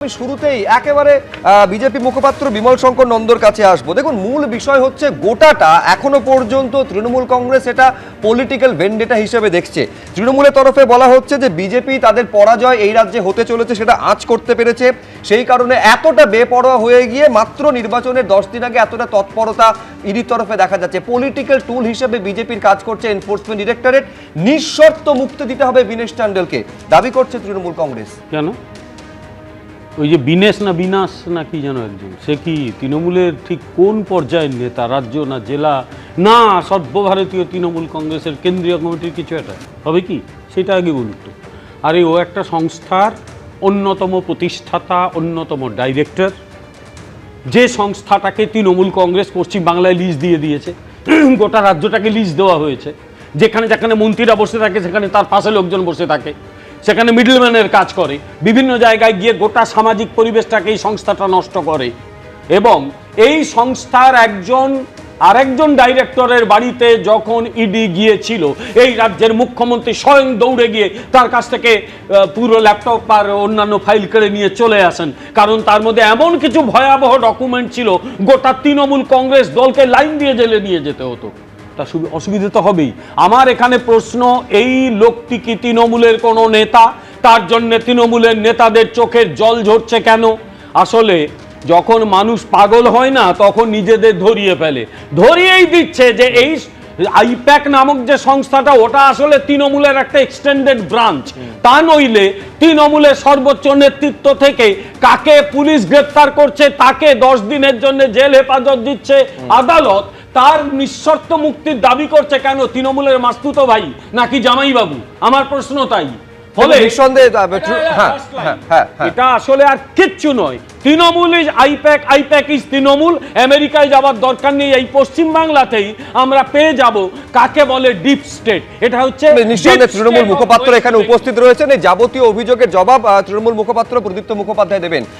আমি শুরুতেই একেবারে বিজেপি মুখপাত্র বিমল শঙ্কর নন্দর কাছে আসবো। দেখুন, মূল বিষয় হচ্ছে গোটাটা এখনো পর্যন্ত তৃণমূল কংগ্রেস এটা পলিটিক্যাল ভেন্ডেটা হিসেবে দেখছে। তৃণমূলের তরফে বলা হচ্ছে যে বিজেপি তাদের পরাজয় এই রাজ্যে হতে চলেছে সেটা আঁচ করতে পেরেছে, সেই কারণে এতটা বেপরোয়া হয়ে গিয়ে মাত্র নির্বাচনের 10 দিন আগে এতটা তৎপরতা ইডির তরফে দেখা যাচ্ছে। পলিটিক্যাল টুল হিসেবে বিজেপির কাজ করছে এনফোর্সমেন্ট ডিরেক্টরেট। নিঃশর্ত মুক্তি দিতে হবে বিনেশ টান্ডেলকে দাবি করছে তৃণমূল কংগ্রেস। কেন? ওই যে বিনেশ না বিনাশ না কি যেন একজন, সে কি তৃণমূলের ঠিক কোন পর্যায়ের নেতা? রাজ্য না জেলা না সর্বভারতীয় তৃণমূল কংগ্রেসের কেন্দ্রীয় কমিটির কিছু একটা হবে কি? সেটা আগে বলুন তো। আরে ও একটা সংস্থার অন্যতম প্রতিষ্ঠাতা, অন্যতম ডাইরেক্টর, যে সংস্থাটাকে তৃণমূল কংগ্রেস পশ্চিমবাংলায় লিজ দিয়ে দিয়েছে, গোটা রাজ্যটাকে লিজ দেওয়া হয়েছে। যেখানে যেখানে মন্ত্রীরা বসে থাকে সেখানে তার পাশে লোকজন বসে থাকে, সেখানে মিডলম্যানের কাজ করে, বিভিন্ন জায়গায় গিয়ে গোটা সামাজিক পরিবেশটাকে এই সংস্থাটা নষ্ট করে। এবং এই সংস্থার আরেকজন ডাইরেক্টরের বাড়িতে যখন ইডি গিয়েছিল, এই রাজ্যের মুখ্যমন্ত্রী স্বয়ং দৌড়ে গিয়ে তার কাছ থেকে পুরো ল্যাপটপ আর অন্যান্য ফাইল কেড়ে নিয়ে চলে আসেন, কারণ তার মধ্যে এমন কিছু ভয়াবহ ডকুমেন্ট ছিল গোটা তৃণমূল কংগ্রেস দলকে লাইন দিয়ে জেলে নিয়ে যেতে হতো। তা অসুবিধা তো হবেই। আমার এখানে প্রশ্ন, এই লোকটি কি তৃণমূলের কোনো নেতা? তার জন্য তৃণমূলের নেতাদের চোখের জল ঝরছে কেন? আসলে যখন মানুষ পাগল হয় না, তখন নিজেদের ধরিয়েই দিচ্ছে যে এই আইপ্যাক নামক যে সংস্থাটা, ওটা আসলে তৃণমূলের একটা এক্সটেন্ডেড ব্রাঞ্চ। তা নইলে তৃণমূলের সর্বোচ্চ নেতৃত্ব থেকে কাকে পুলিশ গ্রেপ্তার করছে, তাকে 10 দিনের জন্য জেল হেফাজত দিচ্ছে আদালত, তার নিঃশর্ত মুক্তির দাবি করছে কেন? তৃণমূলের মাস্তুতো ভাই নাকি জামাইবাবু? আমার প্রশ্ন তাই। ফলে এটা আসলে আর কিচ্ছু নয়। Trinamool is I-PAC, I-PAC is Trinamool. আমেরিকায় যাবার দরকার নেই, এই পশ্চিম বাংলাতেই আমরা পেয়ে যাব কাকে বলে ডিপ স্টেট। এটা হচ্ছে নিঃসন্দেহে তৃণমূল মুখপাত্র এখানে উপস্থিত রয়েছেন। এই যাবতীয় অভিযোগের জবাব তৃণমূল মুখপাত্র প্রদীপ্ত মুখোপাধ্যায় দেবেন।